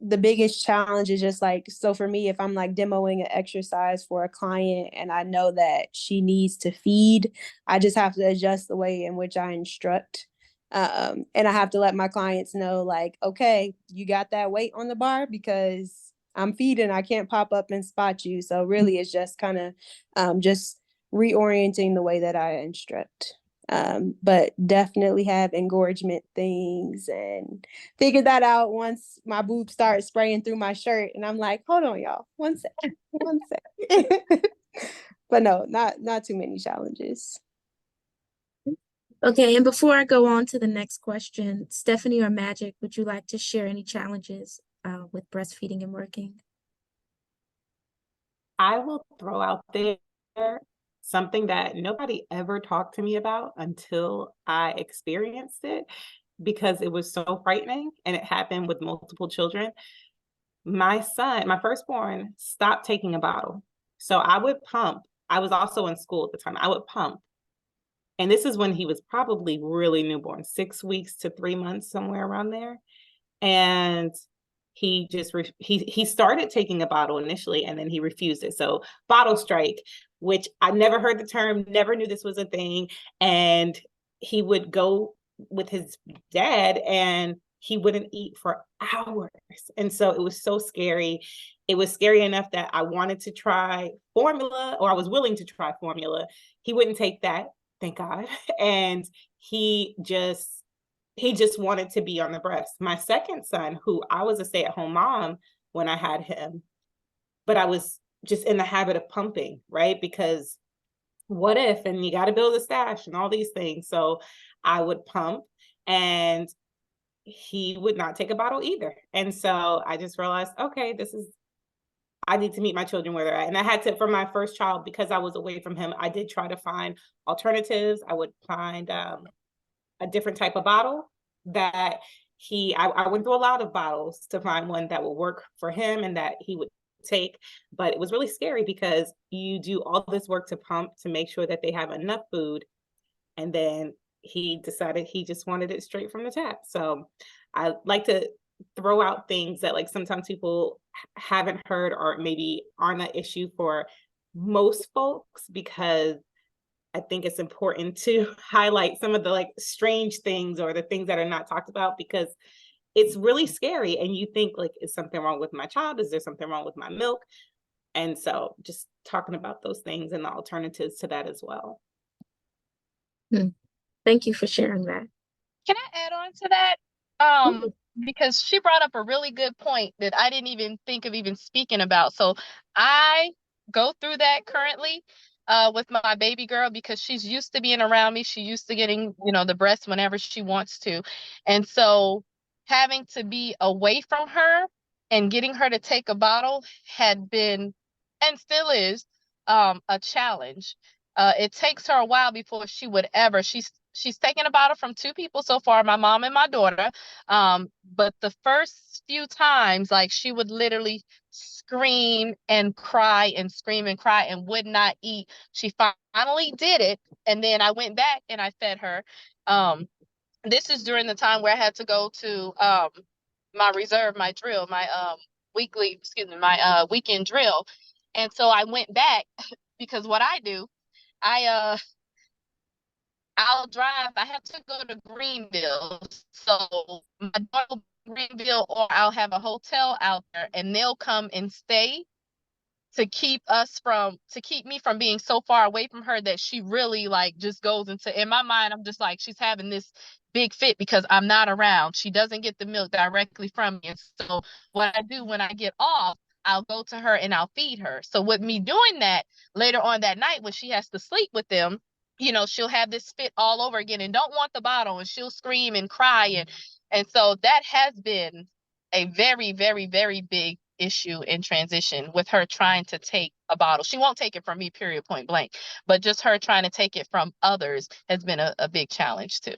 C: the biggest challenge is just like, so for me, if I'm like demoing an exercise for a client and I know that she needs to feed, I just have to adjust the way in which I instruct. And I have to let my clients know, like, okay, you got that weight on the bar because I'm feeding, I can't pop up and spot you. So really it's just kind of just reorienting the way that I instruct. But definitely have engorgement things and figured that out once my boobs start spraying through my shirt. And I'm like, hold on, y'all, one sec. But no, not too many challenges.
B: Okay, and before I go on to the next question, Stephanie or Magic, would you like to share any challenges with breastfeeding and working?
F: I will throw out there something that nobody ever talked to me about until I experienced it because it was so frightening and it happened with multiple children. My son, my firstborn, stopped taking a bottle. So I would pump. I was also in school at the time. I would pump. And this is when he was probably really newborn, 6 weeks to 3 months, somewhere around there. And he just he started taking a bottle initially and then he refused it. So bottle strike, which I never heard the term, never knew this was a thing. And he would go with his dad and he wouldn't eat for hours. And so it was so scary. It was scary enough that I wanted to try formula, or I was willing to try formula. He wouldn't take that, thank God. And he just wanted to be on the breast. My second son, who I was a stay-at-home mom when I had him, but I was just in the habit of pumping, right? Because what if, and you got to build a stash and all these things. So I would pump and he would not take a bottle either. And so I just realized, okay, I need to meet my children where they're at. And I had to, for my first child, because I was away from him, I did try to find alternatives. I would find a different type of bottle that I went through a lot of bottles to find one that would work for him and that he would take. But it was really scary because you do all this work to pump to make sure that they have enough food. And then he decided he just wanted it straight from the tap. So I like to throw out things that like sometimes people haven't heard or maybe aren't an issue for most folks, because I think it's important to highlight some of the like strange things or the things that are not talked about, because it's really scary. And you think like, is something wrong with my child? Is there something wrong with my milk? And so just talking about those things and the alternatives to that as well.
B: Thank you for sharing that.
G: Can I add on to that? Because she brought up a really good point that I didn't even think of even speaking about. So I go through that currently with my baby girl because she's used to being around me. She used to getting, the breast whenever she wants to. And so having to be away from her and getting her to take a bottle had been and still is a challenge. It takes her a while before she would ever. She's taken a bottle from two people so far, my mom and my daughter. But the first few times, like she would literally scream and cry and scream and cry and would not eat. She finally did it, and then I went back and I fed her. This is during the time where I had to go to my reserve, my drill, my weekend drill. And so I went back because what I do, I I'll drive. I have to go to Greenville. So my daughter will be in Greenville, or I'll have a hotel out there and they'll come and stay to keep me from being so far away from her that she really like just goes into, in my mind, I'm just like, she's having this big fit because I'm not around. She doesn't get the milk directly from me. And so what I do when I get off, I'll go to her and I'll feed her. So with me doing that later on that night when she has to sleep with them, she'll have this fit all over again and don't want the bottle, and she'll scream and cry. And so that has been a very, very, very big issue in transition with her trying to take a bottle. She won't take it from me, period, point blank, but just her trying to take it from others has been a big challenge too.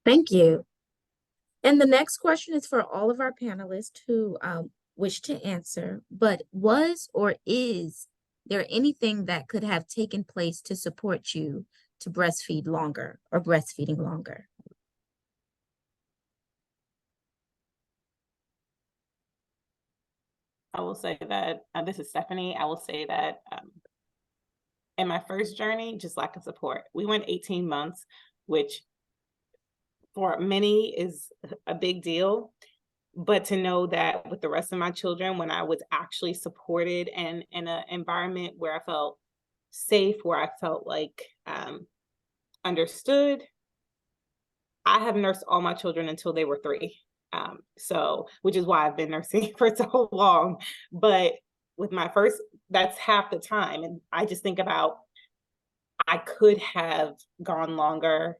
B: Thank you. And the next question is for all of our panelists who wish to answer, but was or is there anything that could have taken place to support you to breastfeed longer or breastfeeding longer?
F: I will say that, this is Stephanie. I will say that in my first journey, just lack of support. We went 18 months, which for many is a big deal. But to know that with the rest of my children, when I was actually supported and in an environment where I felt safe, where I felt like understood, I have nursed all my children until they were 3. So, which is why I've been nursing for so long. But with my first, that's half the time. And I just think about, I could have gone longer.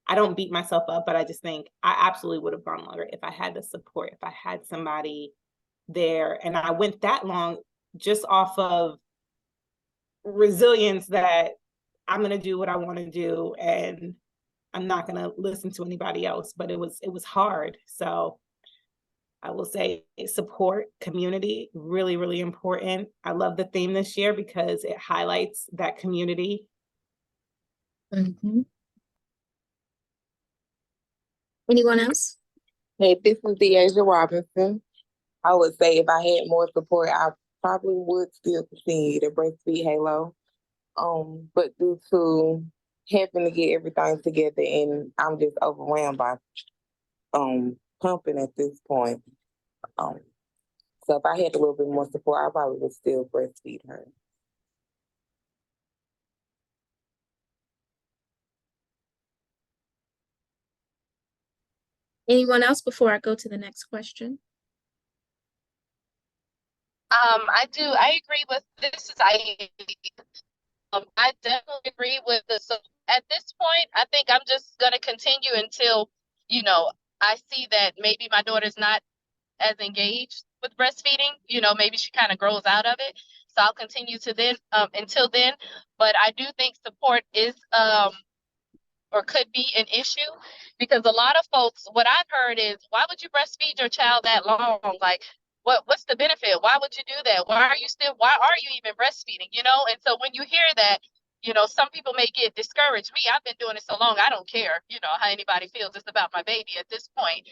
F: I don't beat myself up, but I just think I absolutely would have gone longer if I had the support, if I had somebody there. And I went that long just off of resilience that I'm going to do what I want to do. And I'm not going to listen to anybody else, but it was hard. So I will say support, community, really, really important. I love the theme this year because it highlights that community.
B: Anyone else?
D: Hey, this is Deasia Robinson. I would say if I had more support, I probably would still continue to breastfeed Halo. But due to having to get everything together, and I'm just overwhelmed by pumping at this point. So if I had a little bit more support, I probably would still breastfeed her.
B: Anyone else before I go to the next question?
G: I agree with this. I definitely agree with this. So at this point, I think I'm just going to continue until, I see that maybe my daughter's not as engaged with breastfeeding. Maybe she kind of grows out of it. So I'll continue to then until then. But I do think support is or could be an issue, because a lot of folks, what I've heard is, why would you breastfeed your child that long? Like, what's the benefit? Why would you do that? Why are you even breastfeeding? And so when you hear that, some people may get discouraged. Me, I've been doing it so long, I don't care, how anybody feels. It's about my baby at this point.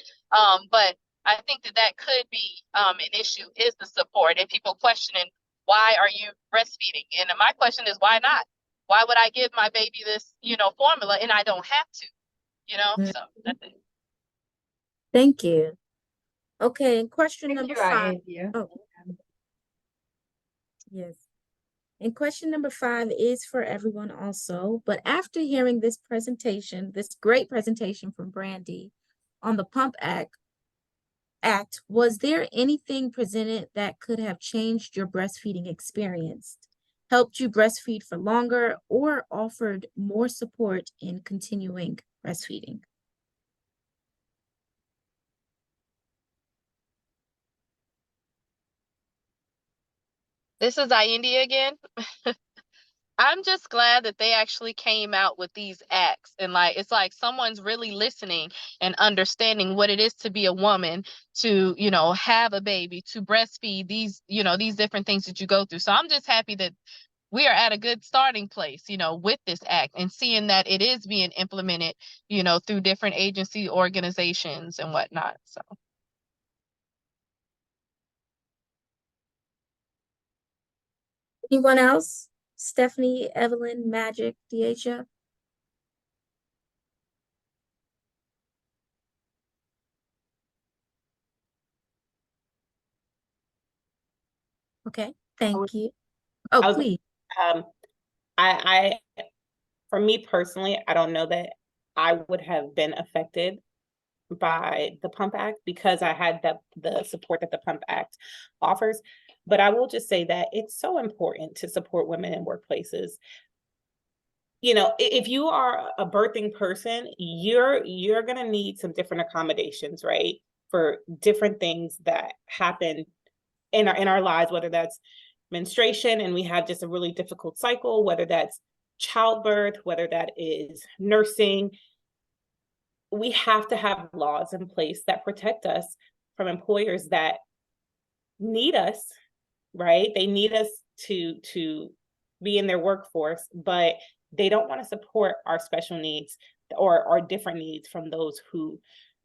G: But I think that could be an issue, is the support, and people questioning, why are you breastfeeding? And my question is, why not? Why would I give my baby this, formula and I don't have to, so that's it.
B: Thank you. Okay, and question
A: Thank
B: number
A: you,
B: 5.
A: India.
B: Oh, yes. And question number 5 is for everyone also. But after hearing this presentation, this great presentation from Brandy on the Pump Act, Act, was there anything presented that could have changed your breastfeeding experience, helped you breastfeed for longer, or offered more support in continuing breastfeeding?
G: This is India again. I'm just glad that they actually came out with these acts, and like it's like someone's really listening and understanding what it is to be a woman, to, you know, have a baby, to breastfeed, these, you know, these different things that you go through. So I'm just happy that we are at a good starting place, you know, with this act, and seeing that it is being implemented, you know, through different agency organizations and whatnot. So
B: Anyone else? Stephanie, Evelyn, Magic, Deasia? Okay, thank you. Oh,
F: I was-
B: please.
F: I for me personally, I don't know that I would have been affected by the Pump Act because I had the support that the Pump Act offers. But I will just say that it's so important to support women in workplaces. You know, if you are a birthing person, you're gonna need some different accommodations, right? For different things that happen in our lives, whether that's menstruation and we have just a really difficult cycle, whether that's childbirth, whether that is nursing. We have to have laws in place that protect us from employers that need us, right? They need us to be in their workforce, but they don't want to support our special needs or our different needs from those who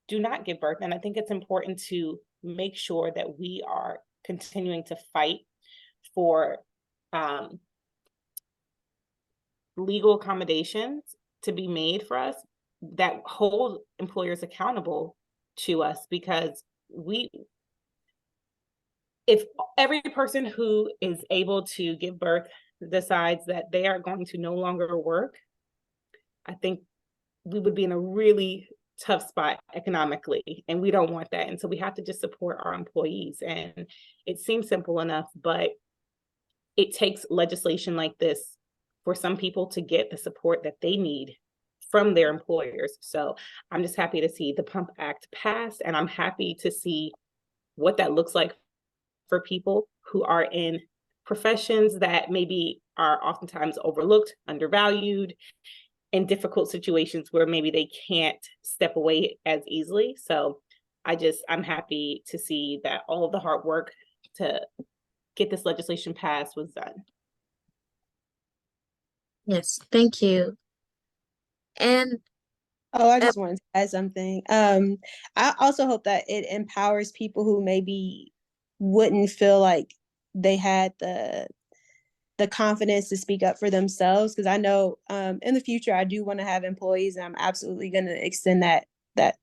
F: do not give birth. And I think it's important to make sure that we are continuing to fight for legal accommodations to be made for us that hold employers accountable to us, because if every person who is able to give birth decides that they are going to no longer work, I think we would be in a really tough spot economically, and we don't want that. And so we have to just support our employees. And it seems simple enough, but it takes legislation like this for some people to get the support that they need from their employers. So I'm just happy to see the Pump Act pass, and I'm happy to see what that looks like for people who are in professions that maybe are oftentimes overlooked, undervalued, in difficult situations where maybe they can't step away as easily. So I'm happy to see that all of the hard work to get this legislation passed was done.
B: Yes, thank you. And
C: Oh, I just wanted to add something. I also hope that it empowers people who maybe wouldn't feel like they had the confidence to speak up for themselves. Because I know in the future I do want to have employees, and I'm absolutely going to extend that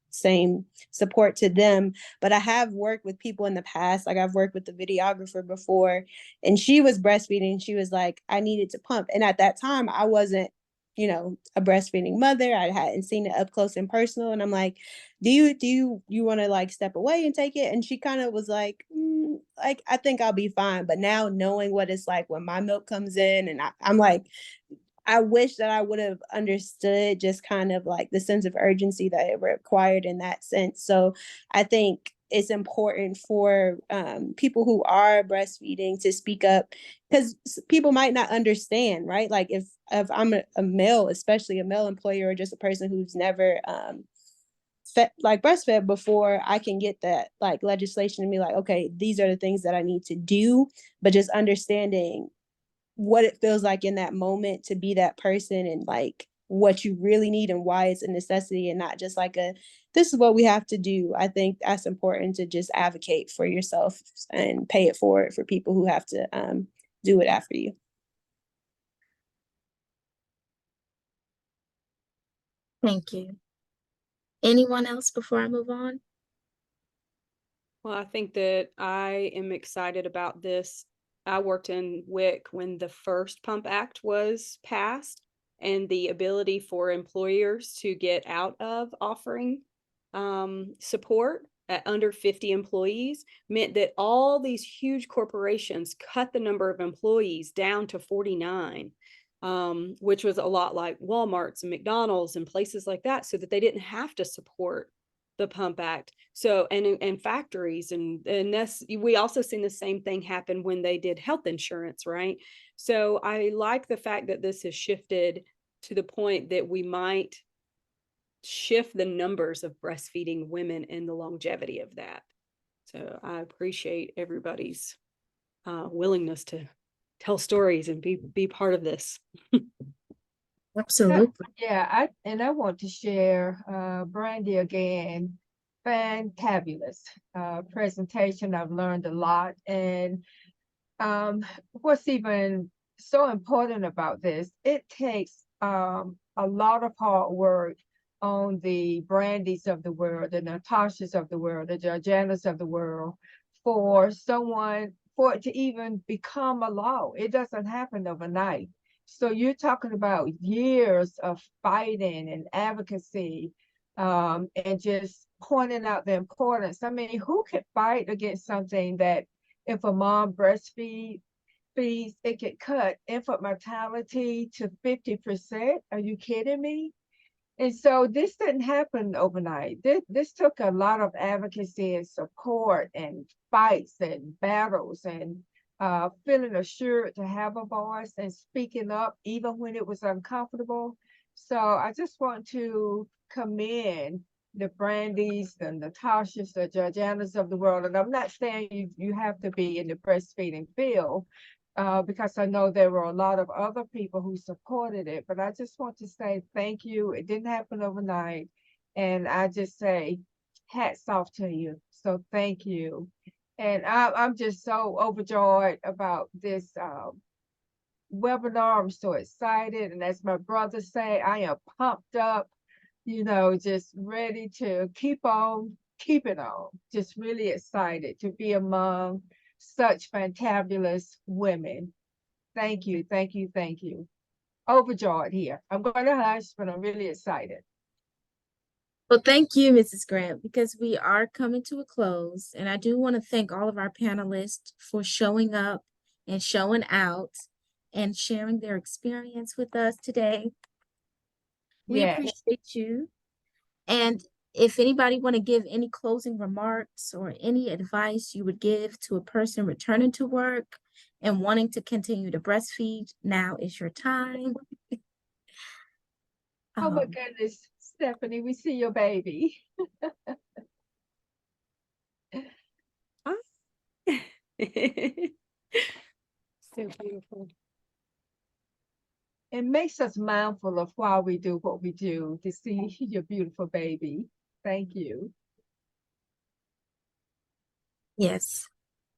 C: same support to them. But I have worked with people in the past. Like I've worked with the videographer before, and she was breastfeeding. She was like, I needed to pump. And at that time I wasn't, a breastfeeding mother. I hadn't seen it up close and personal. And I'm like, do you want to like step away and take it? And she kind of was like, like, I think I'll be fine. But now knowing what it's like when my milk comes in, and I'm like, I wish that I would have understood just kind of like the sense of urgency that it required in that sense. So I think it's important for people who are breastfeeding to speak up, because people might not understand, right? Like if I'm a male, especially a male employer, or just a person who's never breastfed before, I can get that like legislation and be like, okay, these are the things that I need to do. But just understanding what it feels like in that moment to be that person, and like what you really need and why it's a necessity, and not just like this is what we have to do. I think that's important, to just advocate for yourself and pay it forward for people who have to do it after you.
B: thank you. Anyone else before I move on?
J: Well, I think that I am excited about this. I worked in WIC when the first Pump Act was passed, and the ability for employers to get out of offering support at under 50 employees meant that all these huge corporations cut the number of employees down to 49, which was a lot like Walmart's and McDonald's and places like that, so that they didn't have to support the Pump Act. So, and factories, and this, we also seen the same thing happen when they did health insurance, right? So I like the fact that this has shifted to the point that we might shift the numbers of breastfeeding women and the longevity of that. So I appreciate everybody's willingness to tell stories and be part of this.
B: Absolutely.
A: Yeah, I want to share Brandy again. Fantabulous presentation. I've learned a lot. And what's even so important about this, it takes a lot of hard work on the Brandys of the world, the Natashas of the world, the Georgianas of the world, for it to even become a law. It doesn't happen overnight. So you're talking about years of fighting and advocacy, and just pointing out the importance. I mean, who could fight against something that if a mom breastfeeds, it could cut infant mortality to 50%? Are you kidding me? And so this didn't happen overnight. This took a lot of advocacy and support and fights and battles and feeling assured to have a voice and speaking up even when it was uncomfortable. So I just want to commend the Brandys, the Natashas, the Georgianas of the world. And I'm not saying you have to be in the breastfeeding field, because I know there were a lot of other people who supported it, but I just want to say thank you. It didn't happen overnight. And I just say hats off to you. So thank you. And I'm just so overjoyed about this webinar. I'm so excited. And as my brother say, I am pumped up, just ready to keep on keeping on. Just really excited to be among such fantabulous women. Thank you, thank you, thank you. Overjoyed here. I'm going to hush, but I'm really excited.
B: Well, thank you, Mrs. Grant, because we are coming to a close. And I do want to thank all of our panelists for showing up and showing out and sharing their experience with us today. We
A: Yes.
B: appreciate you. And if anybody want to give any closing remarks or any advice you would give to a person returning to work and wanting to continue to breastfeed, now is your time.
A: Oh my goodness, Stephanie, we see your baby.
J: So beautiful.
A: It makes us mindful of why we do what we do, to see your beautiful baby. Thank you.
B: Yes.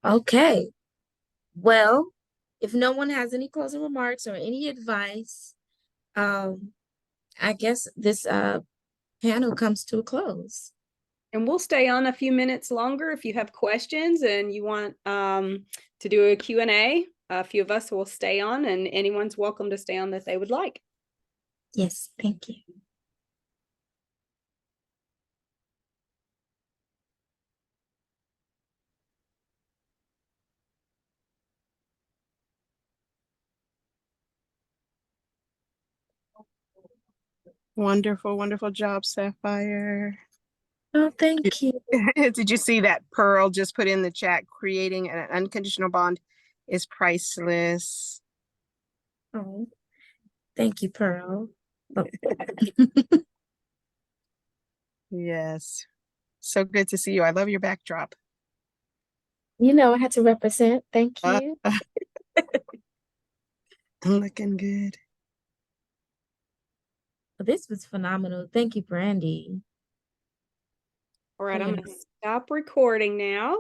B: Okay. Well, if no one has any closing remarks or any advice, I guess this panel comes to a close.
J: And we'll stay on a few minutes longer if you have questions and you want to do a Q&A. A few of us will stay on, and anyone's welcome to stay on that they would like.
B: Yes, thank you.
K: Wonderful, wonderful job, Sapphire.
B: Oh, thank you.
K: Did you see that Pearl just put in the chat? Creating an unconditional bond is priceless.
B: Oh, thank you, Pearl. Oh.
K: Yes. So good to see you. I love your backdrop.
B: I had to represent. Thank you.
K: I'm looking good.
B: Well, this was phenomenal. Thank you, Brandy.
J: All right, I'm going to stop recording now.